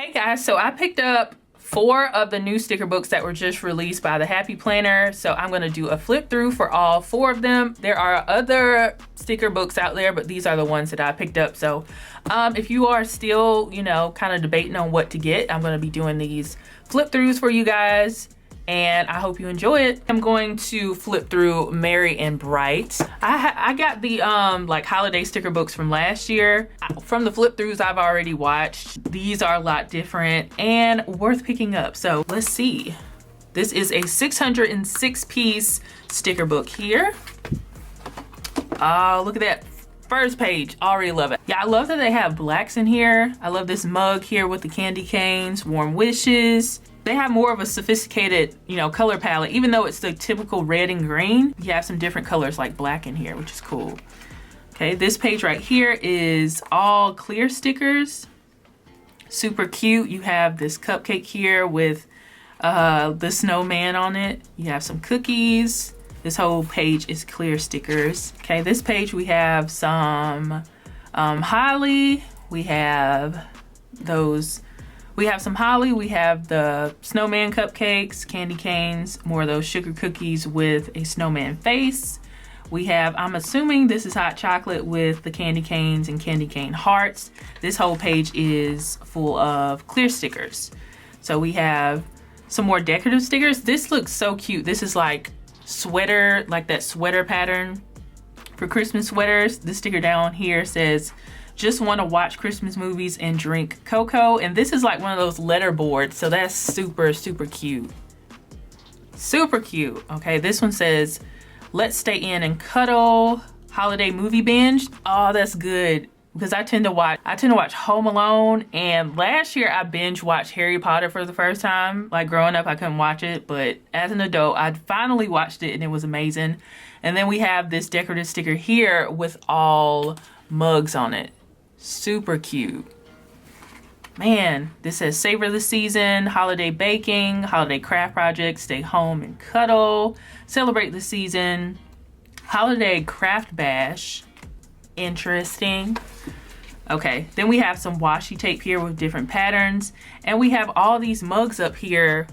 Hey guys, so I picked up 4 of the new sticker books that were just released by the Happy Planner. So I'm gonna do a flip through for all 4 of them. There are other sticker books out there, but these are the ones that I picked up. So if you are still, kind of debating on what to get, I'm gonna be doing these flip throughs for you guys. And I hope you enjoy it. I'm going to flip through Merry and Bright. I got the like holiday sticker books from last year. From the flip throughs I've already watched, these are a lot different and worth picking up. So let's see. This is a 606 piece sticker book here. Oh, look at that first page. Already love it. Yeah, I love that they have blacks in here. I love this mug here with the candy canes, warm wishes. They have more of a sophisticated, color palette. Even though it's the typical red and green, you have some different colors like black in here, which is cool. Okay, this page right here is all clear stickers. Super cute. You have this cupcake here with the snowman on it. You have some cookies. This whole page is clear stickers. Okay, this page we have some holly. We have some holly, we have the snowman cupcakes, candy canes, more of those sugar cookies with a snowman face. We have, I'm assuming this is hot chocolate with the candy canes and candy cane hearts. This whole page is full of clear stickers. So we have some more decorative stickers. This looks so cute. This is like sweater, like that sweater pattern for Christmas sweaters. This sticker down here says, "Just want to watch Christmas movies and drink cocoa." And this is like one of those letter boards, so that's super, super cute. Super cute. Okay, this one says, "Let's stay in and cuddle, holiday movie binge." Oh, that's good. Because I tend to watch Home Alone, and last year I binge watched Harry Potter for the first time. Like growing up, I couldn't watch it, but as an adult, I finally watched it and it was amazing. And then we have this decorative sticker here with all mugs on it. Super cute. Man, this says savor the season, holiday baking, holiday craft projects, stay home and cuddle, celebrate the season, holiday craft bash. Interesting. Okay, then we have some washi tape here with different patterns, and we have all these mugs up here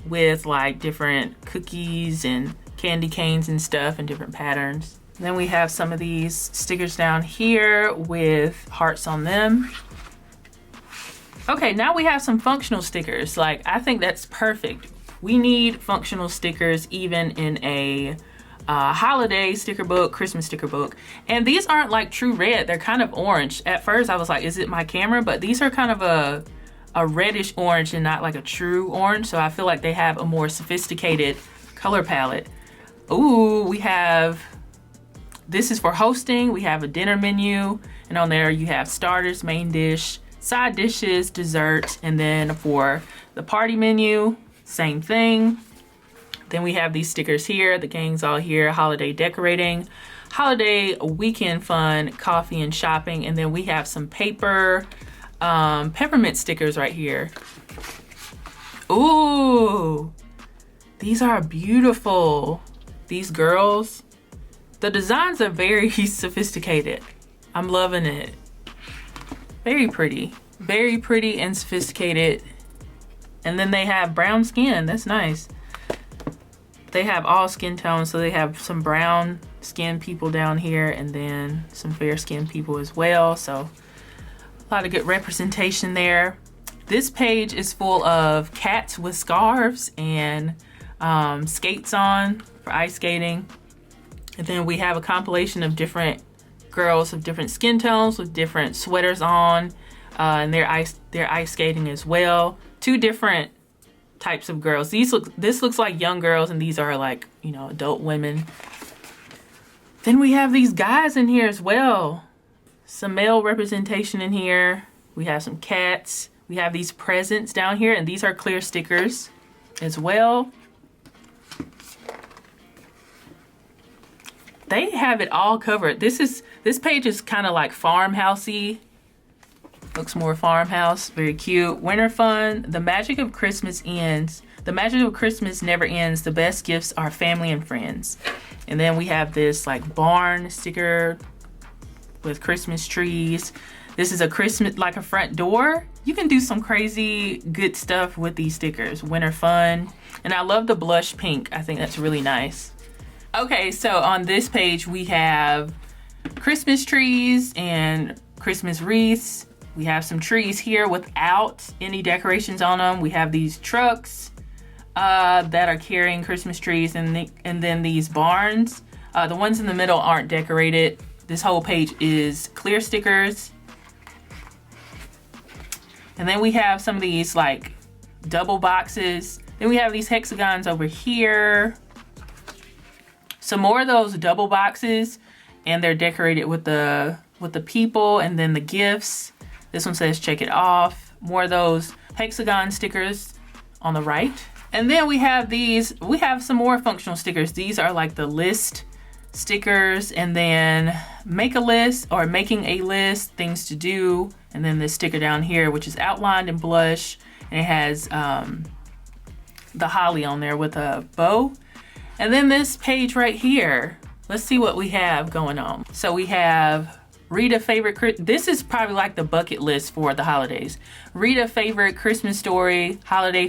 with like different cookies and candy canes and stuff and different patterns. Then we have some of these stickers down here with hearts on them. Okay, now we have some functional stickers. Like, I think that's perfect. We need functional stickers even in a holiday sticker book, Christmas sticker book. And these aren't like true red, they're kind of orange. At first I was like, is it my camera? But these are kind of a reddish orange and not like a true orange. So I feel like they have a more sophisticated color palette. Ooh, we have, this is for hosting. We have a dinner menu, and on there you have starters, main dish, side dishes, dessert, and then for the party menu, same thing. Then we have these stickers here, the gang's all here, holiday decorating, holiday weekend fun, coffee and shopping, and then we have some paper peppermint stickers right here. Ooh, these are beautiful. These girls, the designs are very sophisticated. I'm loving it. Very pretty and sophisticated. And then they have brown skin, that's nice. They have all skin tones, so they have some brown skin people down here and then some fair skin people as well. So a lot of good representation there. This page is full of cats with scarves and skates on for ice skating. And then we have a compilation of different girls of different skin tones with different sweaters on, and they're ice skating as well. 2 different types of girls. This looks like young girls, and these are like, adult women. Then we have these guys in here as well. Some male representation in here. We have some cats. We have these presents down here, and these are clear stickers as well. They have it all covered. This page is kind of like farmhousey. Looks more farmhouse, very cute. Winter fun, the magic of Christmas ends. The magic of Christmas never ends. The best gifts are family and friends. And then we have this like barn sticker with Christmas trees. This is a Christmas, like a front door. You can do some crazy good stuff with these stickers. Winter fun. And I love the blush pink. I think that's really nice. Okay, so on this page we have Christmas trees and Christmas wreaths. We have some trees here without any decorations on them. We have these trucks that are carrying Christmas trees, and then these barns. The ones in the middle aren't decorated. This whole page is clear stickers. And then we have some of these like double boxes. Then we have these hexagons over here. Some more of those double boxes, and they're decorated with the people and then the gifts. This one says check it off. More of those hexagon stickers on the right. And then we have these, we have some more functional stickers. These are like the list stickers, and then make a list or making a list, things to do. And then this sticker down here, which is outlined in blush, and it has the holly on there with a bow. And then this page right here, let's see what we have going on. So we have read a favorite, this is probably like the bucket list for the holidays. Read a favorite Christmas story, holiday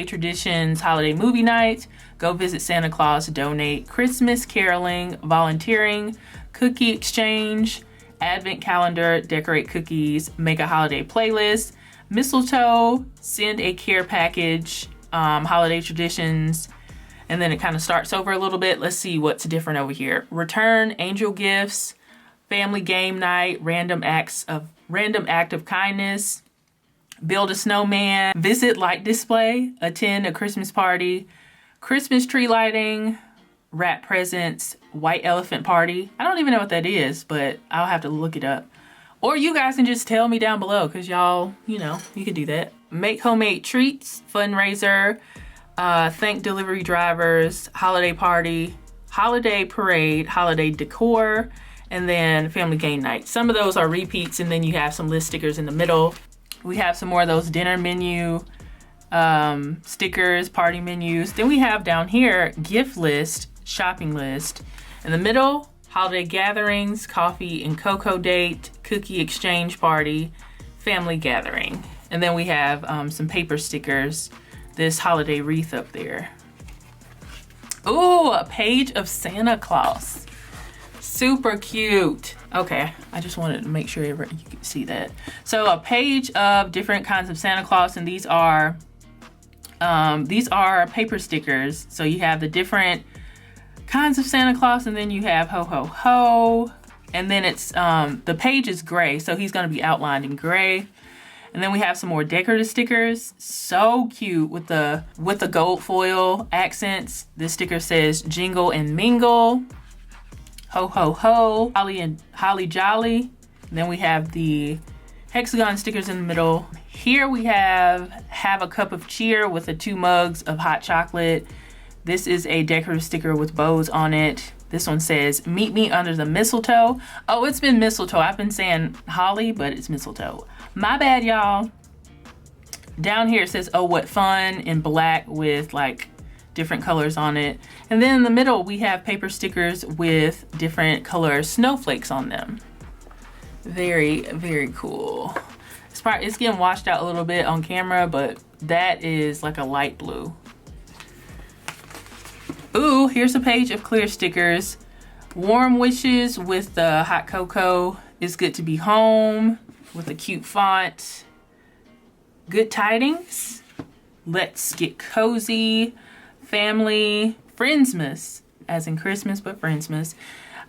traditions, holiday movie night, go visit Santa Claus, donate, Christmas caroling, volunteering, cookie exchange, advent calendar, decorate cookies, make a holiday playlist, mistletoe, send a care package, holiday traditions. And then it kind of starts over a little bit. Let's see what's different over here. Return, angel gifts, family game night, random act of kindness, build a snowman, visit light display, attend a Christmas party, Christmas tree lighting, wrap presents, white elephant party. I don't even know what that is, but I'll have to look it up. Or you guys can just tell me down below, because y'all, you know, you can do that. Make homemade treats, fundraiser, thank delivery drivers, holiday party, holiday parade, holiday decor, and then family game night. Some of those are repeats, and then you have some list stickers in the middle. We have some more of those dinner menu stickers, party menus. Then we have down here gift list, shopping list. In the middle, holiday gatherings, coffee and cocoa date, cookie exchange party, family gathering. And then we have some paper stickers, this holiday wreath up there. Ooh, a page of Santa Claus. Super cute. Okay, I just wanted to make sure you could see that. So a page of different kinds of Santa Claus, and these are paper stickers. So you have the different kinds of Santa Claus, and then you have ho ho ho, and then it's the page is gray, so he's going to be outlined in gray. And then we have some more decorative stickers. So cute with the gold foil accents. This sticker says jingle and mingle, ho ho ho, holly jolly. And then we have the hexagon stickers in the middle. Here we have a cup of cheer with the 2 mugs of hot chocolate. This is a decorative sticker with bows on it. This one says meet me under the mistletoe. Oh, it's been mistletoe. I've been saying holly, but it's mistletoe. My bad, y'all. Down here it says oh what fun in black with like different colors on it. And then in the middle we have paper stickers with different color snowflakes on them. Very, very cool. It's getting washed out a little bit on camera, but that is like a light blue. Ooh, here's a page of clear stickers. Warm wishes with the hot cocoa. It's good to be home with a cute font. Good tidings. Let's get cozy. Family. Friendsmas, as in Christmas, but Friendsmas.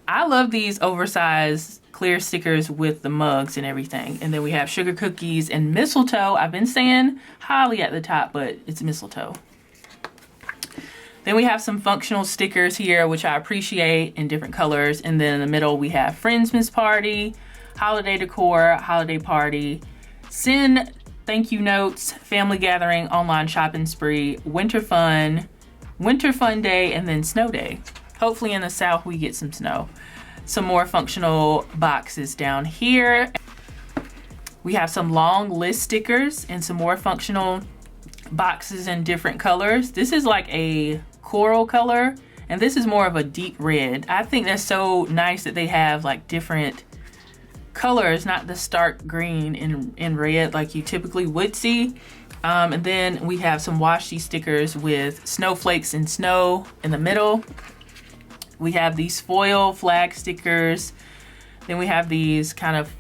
I love these oversized clear stickers with the mugs and everything. And then we have sugar cookies and mistletoe. I've been saying holly at the top, but it's mistletoe. Then we have some functional stickers here, which I appreciate, in different colors. And then in the middle, we have Friendsmas party, holiday decor, holiday party, send thank you notes, family gathering, online shopping spree, winter fun day, and then snow day. Hopefully in the South, we get some snow. Some more functional boxes down here. We have some long list stickers and some more functional boxes in different colors. This is like a coral color, and this is more of a deep red. I think that's so nice that they have like different colors, not the stark green and red like you typically would see. And then we have some washi stickers with snowflakes and snow in the middle. We have these foil flag stickers. Then we have these kind of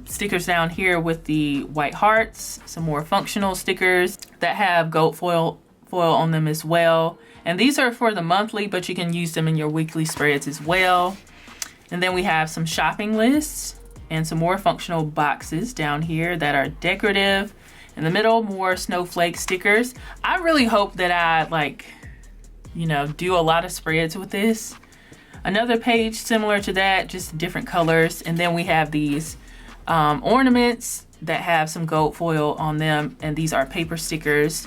stickers down here with the white hearts, some more functional stickers that have gold foil on them as well. And these are for the monthly, but you can use them in your weekly spreads as well. And then we have some shopping lists and some more functional boxes down here that are decorative. In the middle, more snowflake stickers. I really hope that I do a lot of spreads with this. Another page similar to that, just different colors. And then we have these ornaments that have some gold foil on them, and these are paper stickers.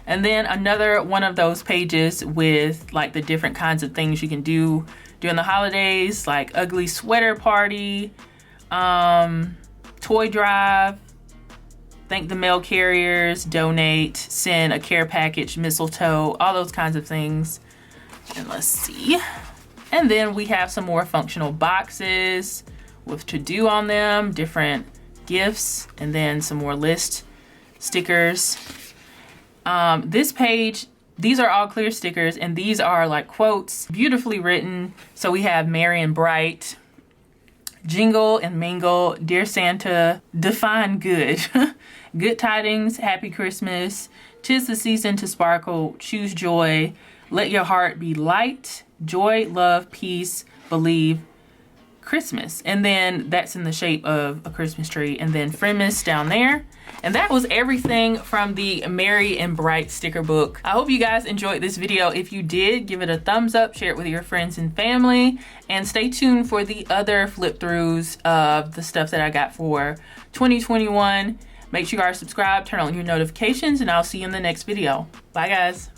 And then another one of those pages with like the different kinds of things you can do during the holidays, like ugly sweater party, toy drive, thank the mail carriers, donate, send a care package, mistletoe, all those kinds of things. And let's see. And then we have some more functional boxes with to do on them, different gifts, and then some more list stickers. This page, these are all clear stickers, and these are like quotes, beautifully written. So we have merry and bright, jingle and mingle, dear Santa, define good, good tidings, happy Christmas, 'tis the season to sparkle, choose joy, let your heart be light, joy, love, peace, believe, Christmas. And then that's in the shape of a Christmas tree. And then Friendmas down there. And that was everything from the Merry and Bright sticker book. I hope you guys enjoyed this video. If you did, give it a thumbs up, share it with your friends and family, and stay tuned for the other flip throughs of the stuff that I got for 2021. Make sure you are subscribed, turn on your notifications, and I'll see you in the next video. Bye guys.